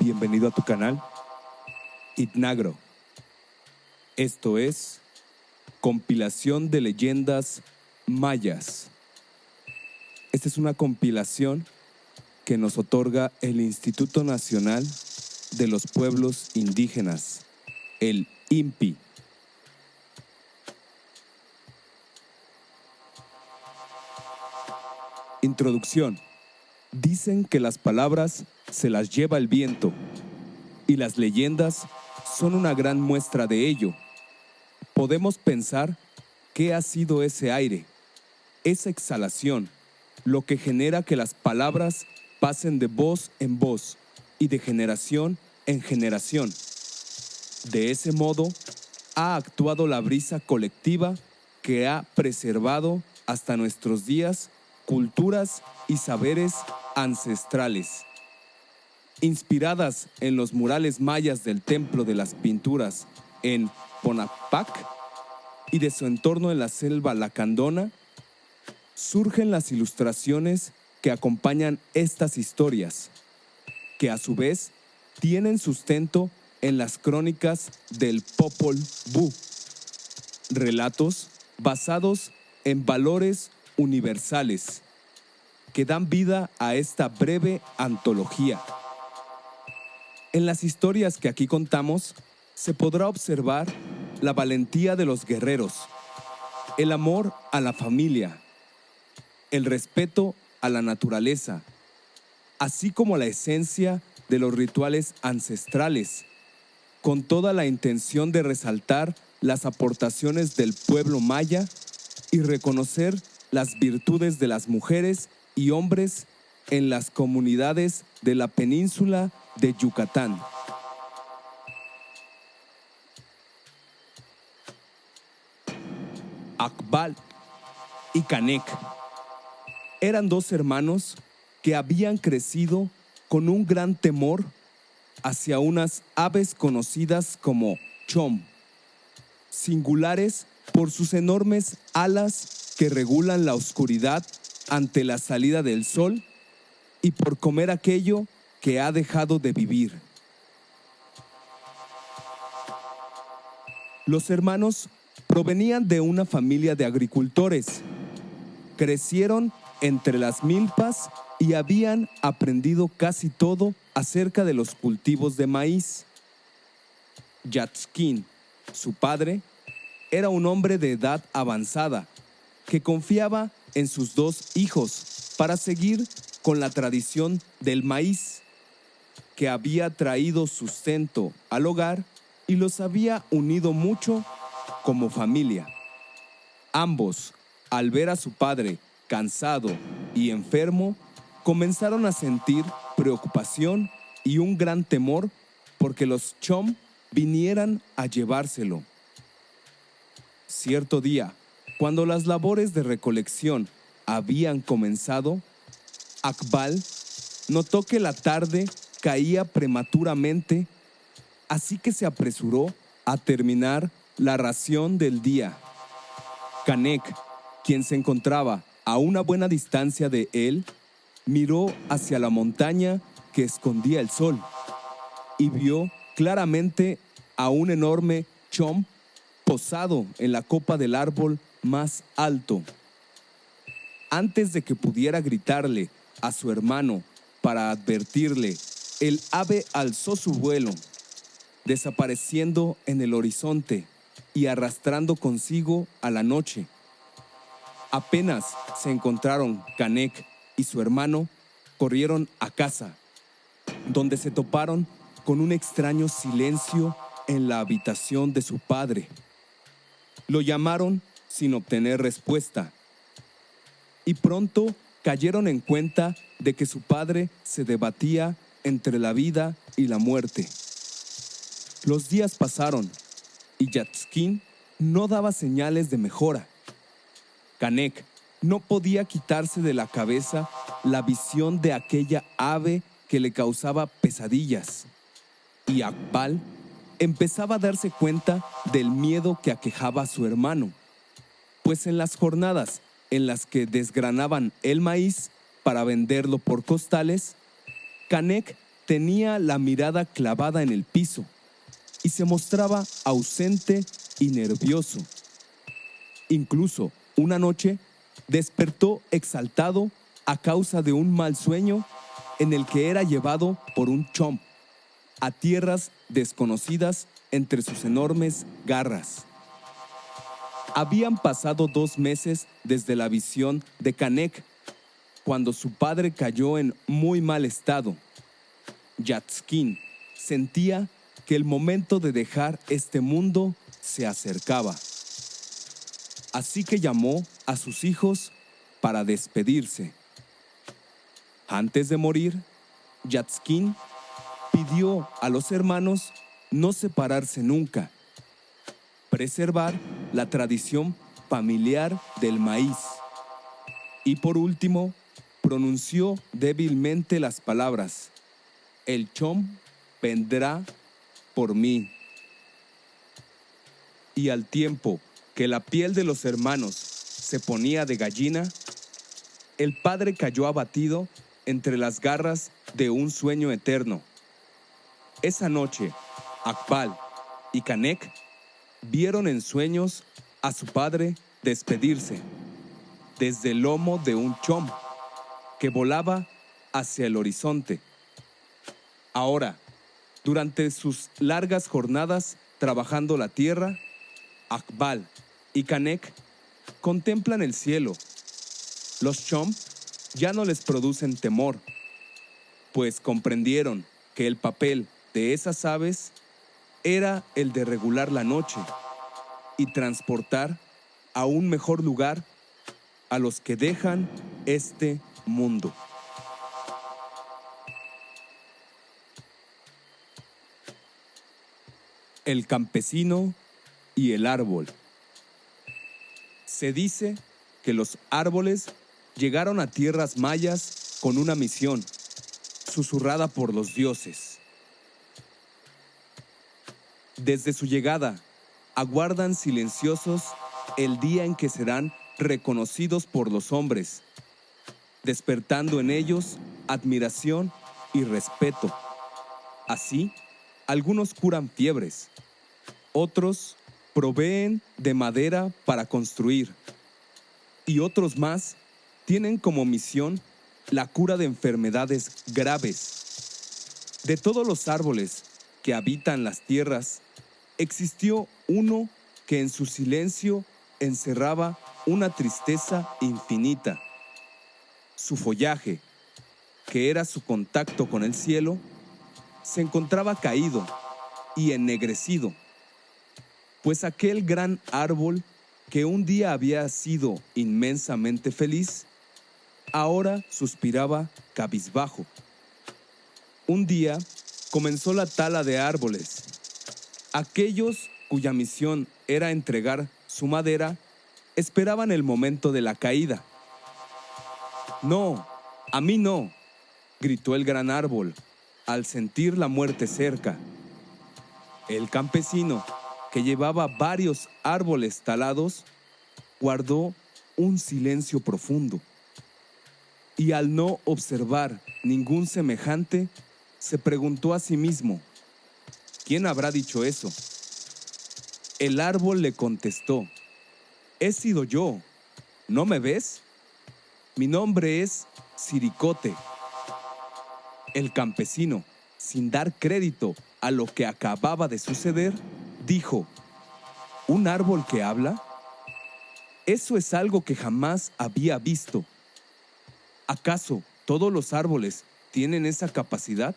Bienvenido a tu canal Itnagro. Esto es compilación de leyendas mayas. Esta es una compilación que nos otorga el Instituto Nacional de los Pueblos Indígenas, el INPI. Introducción. Dicen que las palabras se las lleva el viento y las leyendas son una gran muestra de ello. Podemos pensar qué ha sido ese aire, esa exhalación, lo que genera que las palabras pasen de voz en voz y de generación en generación. De ese modo, ha actuado la brisa colectiva que ha preservado hasta nuestros días culturas y saberes ancestrales. Inspiradas en los murales mayas del Templo de las Pinturas en Ponapac y de su entorno en la selva lacandona, surgen las ilustraciones que acompañan estas historias, que a su vez tienen sustento en las crónicas del Popol Vuh, relatos basados en valores universales que dan vida a esta breve antología. En las historias que aquí contamos se podrá observar la valentía de los guerreros, el amor a la familia, el respeto a la naturaleza, así como la esencia de los rituales ancestrales, con toda la intención de resaltar las aportaciones del pueblo maya y reconocer las virtudes de las mujeres y hombres en las comunidades de la península de Yucatán. Akbal y Canek eran dos hermanos que habían crecido con un gran temor hacia unas aves conocidas como chom, singulares por sus enormes alas que regulan la oscuridad ante la salida del sol y por comer aquello que ha dejado de vivir. Los hermanos provenían de una familia de agricultores. Crecieron entre las milpas y habían aprendido casi todo acerca de los cultivos de maíz. Yatskin, su padre, era un hombre de edad avanzada que confiaba en sus dos hijos para seguir con la tradición del maíz, que había traído sustento al hogar y los había unido mucho como familia. Ambos, al ver a su padre cansado y enfermo, comenzaron a sentir preocupación y un gran temor porque los chom vinieran a llevárselo. Cierto día, cuando las labores de recolección habían comenzado, Akbal notó que la tarde caía prematuramente, así que se apresuró a terminar la ración del día. Canek, quien se encontraba a una buena distancia de él, miró hacia la montaña que escondía el sol y vio claramente a un enorme chom posado en la copa del árbol más alto. Antes de que pudiera gritarle a su hermano para advertirle, el ave alzó su vuelo, desapareciendo en el horizonte y arrastrando consigo a la noche. Apenas se encontraron Canek y su hermano, corrieron a casa, donde se toparon con un extraño silencio en la habitación de su padre. Lo llamaron sin obtener respuesta y pronto cayeron en cuenta de que su padre se debatía entre la vida y la muerte. Los días pasaron y Yatskin no daba señales de mejora. Canek no podía quitarse de la cabeza la visión de aquella ave que le causaba pesadillas. Y Akbal empezaba a darse cuenta del miedo que aquejaba a su hermano, pues en las jornadas en las que desgranaban el maíz para venderlo por costales, Canek tenía la mirada clavada en el piso y se mostraba ausente y nervioso. Incluso una noche despertó exaltado a causa de un mal sueño en el que era llevado por un chomp a tierras desconocidas entre sus enormes garras. Habían pasado 2 meses desde la visión de Canek, cuando su padre cayó en muy mal estado. Yatskin sentía que el momento de dejar este mundo se acercaba. Así que llamó a sus hijos para despedirse. Antes de morir, Yatskin pidió a los hermanos no separarse nunca, preservar la tradición familiar del maíz y, por último, pronunció débilmente las palabras: el chom vendrá por mí. Y al tiempo que la piel de los hermanos se ponía de gallina, el padre cayó abatido entre las garras de un sueño eterno. Esa noche, Akbal y Canek vieron en sueños a su padre despedirse desde el lomo de un chom que volaba hacia el horizonte. Ahora, durante sus largas jornadas trabajando la tierra, Akbal y Canek contemplan el cielo. Los chom ya no les producen temor, pues comprendieron que el papel de esas aves era el de regular la noche y transportar a un mejor lugar a los que dejan este mundo. El campesino y el árbol. Se dice que los árboles llegaron a tierras mayas con una misión, susurrada por los dioses. Desde su llegada, aguardan silenciosos el día en que serán reconocidos por los hombres, despertando en ellos admiración y respeto. Así, algunos curan fiebres, otros proveen de madera para construir, y otros más tienen como misión la cura de enfermedades graves. De todos los árboles que habitan las tierras, existió uno que en su silencio encerraba una tristeza infinita. Su follaje, que era su contacto con el cielo, se encontraba caído y ennegrecido, pues aquel gran árbol que un día había sido inmensamente feliz, ahora suspiraba cabizbajo. Un día comenzó la tala de árboles. Aquellos cuya misión era entregar su madera esperaban el momento de la caída. «No, a mí no», gritó el gran árbol al sentir la muerte cerca. El campesino, que llevaba varios árboles talados, guardó un silencio profundo. Y al no observar ningún semejante, se preguntó a sí mismo: ¿quién habrá dicho eso? El árbol le contestó: he sido yo, ¿no me ves? Mi nombre es Siricote. El campesino, sin dar crédito a lo que acababa de suceder, dijo: ¿un árbol que habla? Eso es algo que jamás había visto. ¿Acaso todos los árboles tienen esa capacidad?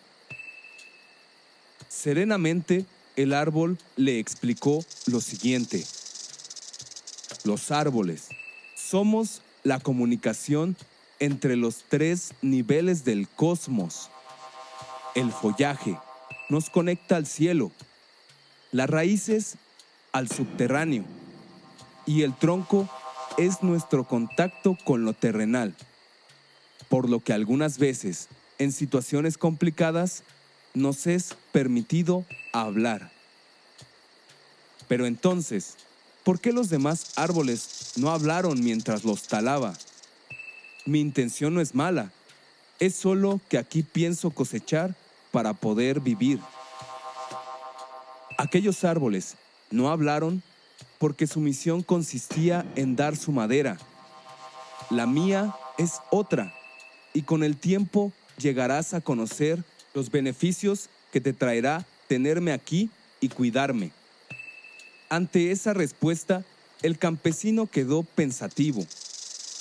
Serenamente, el árbol le explicó lo siguiente: los árboles somos la comunicación entre los 3 niveles del cosmos. El follaje nos conecta al cielo, las raíces al subterráneo, y el tronco es nuestro contacto con lo terrenal, por lo que algunas veces, en situaciones complicadas, nos es permitido hablar. Pero entonces, ¿por qué los demás árboles no hablaron mientras los talaba? Mi intención no es mala, es solo que aquí pienso cosechar para poder vivir. Aquellos árboles no hablaron porque su misión consistía en dar su madera. La mía es otra, y con el tiempo llegarás a conocer los beneficios que te traerá tenerme aquí y cuidarme. Ante esa respuesta, el campesino quedó pensativo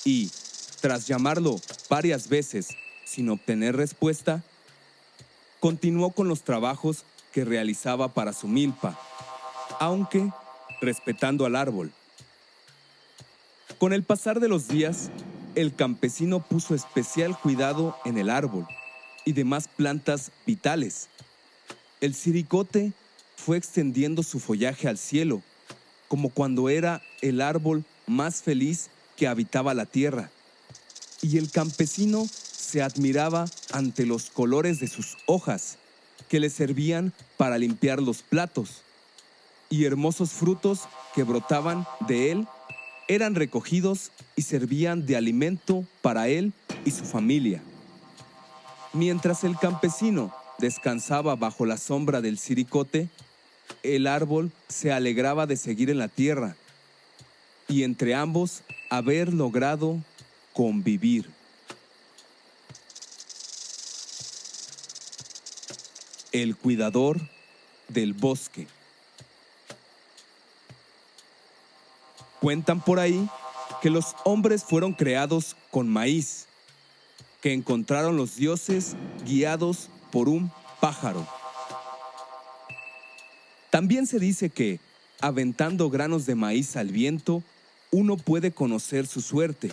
y, tras llamarlo varias veces sin obtener respuesta, continuó con los trabajos que realizaba para su milpa, aunque respetando al árbol. Con el pasar de los días, el campesino puso especial cuidado en el árbol y demás plantas vitales. El siricote fue extendiendo su follaje al cielo, como cuando era el árbol más feliz que habitaba la tierra, y el campesino se admiraba ante los colores de sus hojas, que le servían para limpiar los platos, y hermosos frutos que brotaban de él eran recogidos y servían de alimento para él y su familia. Mientras el campesino descansaba bajo la sombra del siricote, el árbol se alegraba de seguir en la tierra y entre ambos haber logrado convivir. El cuidador del bosque. Cuentan por ahí que los hombres fueron creados con maíz, que encontraron los dioses guiados por un pájaro. También se dice que, aventando granos de maíz al viento, uno puede conocer su suerte.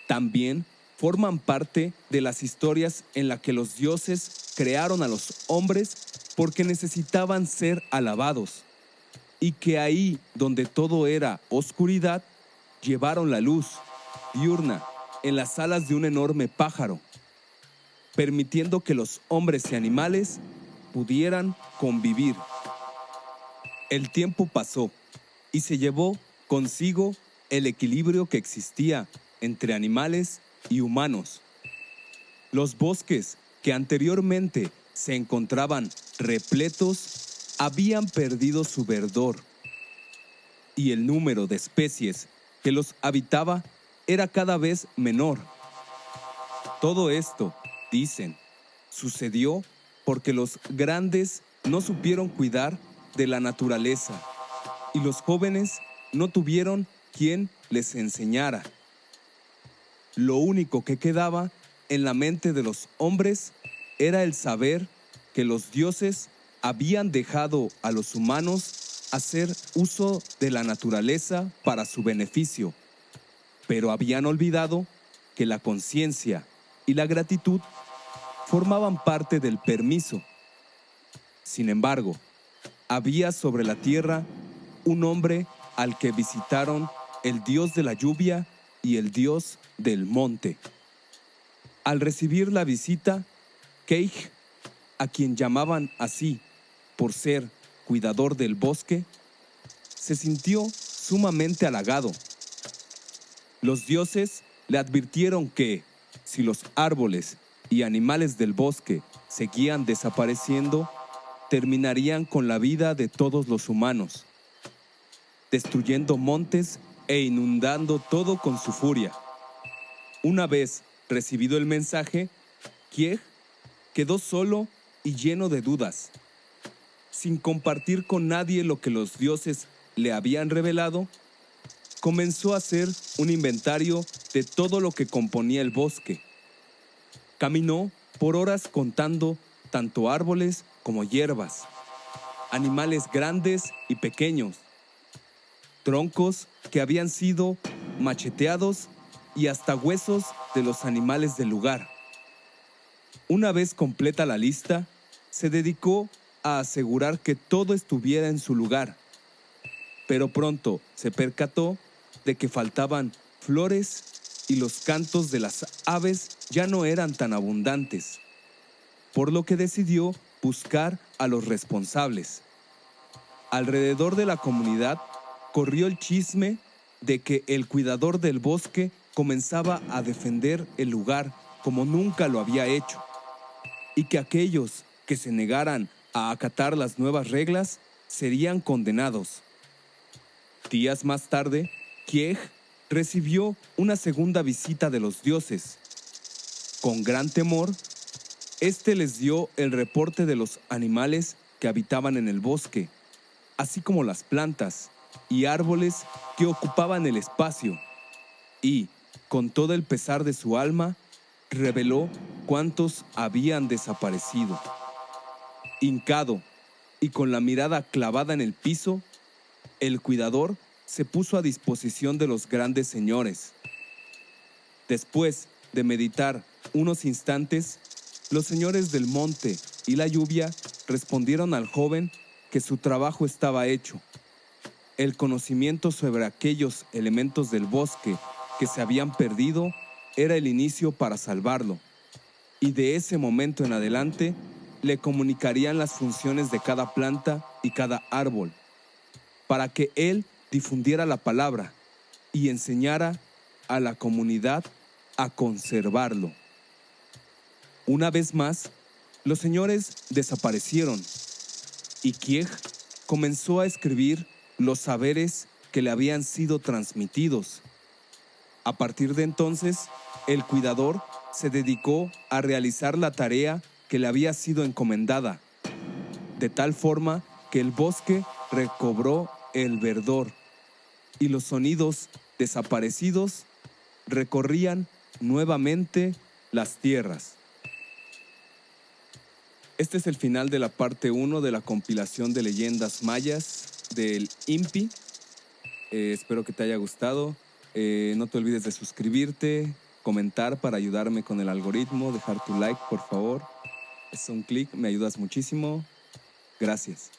También forman parte de las historias en las que los dioses crearon a los hombres porque necesitaban ser alabados, y que ahí donde todo era oscuridad, llevaron la luz diurna en las alas de un enorme pájaro, permitiendo que los hombres y animales pudieran convivir. El tiempo pasó y se llevó consigo el equilibrio que existía entre animales y humanos. Los bosques que anteriormente se encontraban repletos habían perdido su verdor, y el número de especies que los habitaba era cada vez menor. Todo esto, dicen, sucedió porque los grandes no supieron cuidar de la naturaleza y los jóvenes no tuvieron quien les enseñara. Lo único que quedaba en la mente de los hombres era el saber que los dioses habían dejado a los humanos hacer uso de la naturaleza para su beneficio, pero habían olvidado que la conciencia y la gratitud formaban parte del permiso. Sin embargo, había sobre la tierra un hombre al que visitaron el dios de la lluvia y el dios del monte. Al recibir la visita, Keij, a quien llamaban así por ser cuidador del bosque, se sintió sumamente halagado. Los dioses le advirtieron que, si los árboles y animales del bosque seguían desapareciendo, terminarían con la vida de todos los humanos, destruyendo montes e inundando todo con su furia. Una vez recibido el mensaje, Keij quedó solo y lleno de dudas. Sin compartir con nadie lo que los dioses le habían revelado, comenzó a hacer un inventario de todo lo que componía el bosque. Caminó por horas contando tanto árboles como hierbas, animales grandes y pequeños, troncos que habían sido macheteados y hasta huesos de los animales del lugar. Una vez completa la lista, se dedicó a asegurar que todo estuviera en su lugar, pero pronto se percató de que faltaban flores y los cantos de las aves ya no eran tan abundantes, por lo que decidió buscar a los responsables. Alrededor de la comunidad corrió el chisme de que el cuidador del bosque comenzaba a defender el lugar como nunca lo había hecho, y que aquellos que se negaran a acatar las nuevas reglas serían condenados. Días más tarde, Kieg recibió una segunda visita de los dioses. Con gran temor, este les dio el reporte de los animales que habitaban en el bosque, así como las plantas y árboles que ocupaban el espacio, y, con todo el pesar de su alma, reveló cuántos habían desaparecido. Hincado y con la mirada clavada en el piso, el cuidador se puso a disposición de los grandes señores. Después de meditar unos instantes, los señores del monte y la lluvia respondieron al joven que su trabajo estaba hecho. El conocimiento sobre aquellos elementos del bosque que se habían perdido era el inicio para salvarlo, y de ese momento en adelante le comunicarían las funciones de cada planta y cada árbol, para que él difundiera la palabra y enseñara a la comunidad a conservarlo. Una vez más, los señores desaparecieron y Kieg comenzó a escribir los saberes que le habían sido transmitidos. A partir de entonces, el cuidador se dedicó a realizar la tarea que le había sido encomendada, de tal forma que el bosque recobró el verdor y los sonidos desaparecidos recorrían nuevamente las tierras. Este es el final de la parte 1 de la compilación de leyendas mayas del INPI. Espero que te haya gustado. No te olvides de suscribirte, comentar para ayudarme con el algoritmo, dejar tu like, por favor. Es un clic, me ayudas muchísimo. Gracias.